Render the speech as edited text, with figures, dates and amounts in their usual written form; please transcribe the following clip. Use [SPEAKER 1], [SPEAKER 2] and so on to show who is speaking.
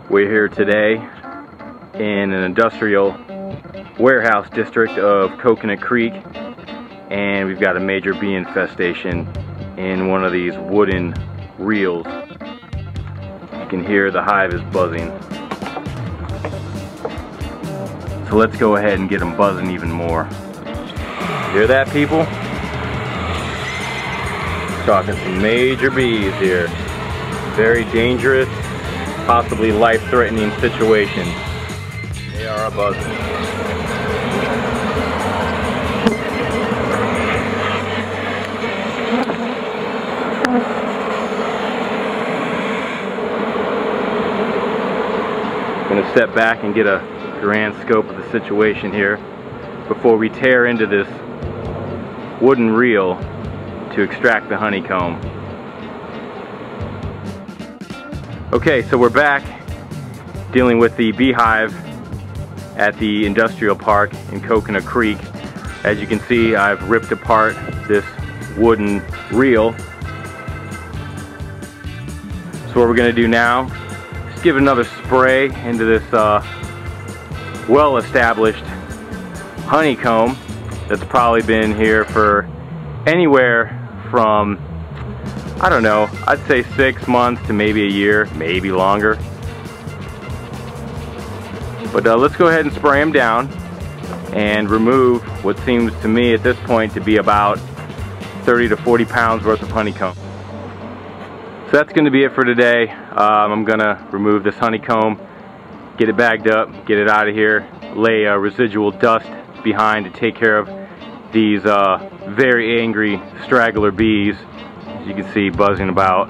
[SPEAKER 1] We're here today in an industrial warehouse district of Coconut Creek, and we've got a major bee infestation in one of these wooden reels. You can hear the hive is buzzing. So let's go ahead and get them buzzing even more. Hear that, people? Talking some major bees here. Very dangerous, possibly life-threatening situation. They are a-buzzing. I'm going to step back and get a grand scope of the situation here before we tear into this wooden reel to extract the honeycomb. Okay, so we're back dealing with the beehive at the industrial park in Coconut Creek. As you can see, I've ripped apart this wooden reel. So what we're going to do now is give another spray into this well-established honeycomb that's probably been here for anywhere from, I don't know, I'd say 6 months to maybe a year, maybe longer. But let's go ahead and spray them down and remove what seems to me at this point to be about 30 to 40 pounds worth of honeycomb. So that's going to be it for today. I'm going to remove this honeycomb, get it bagged up, get it out of here, lay residual dust behind to take care of these very angry straggler bees, as you can see buzzing about.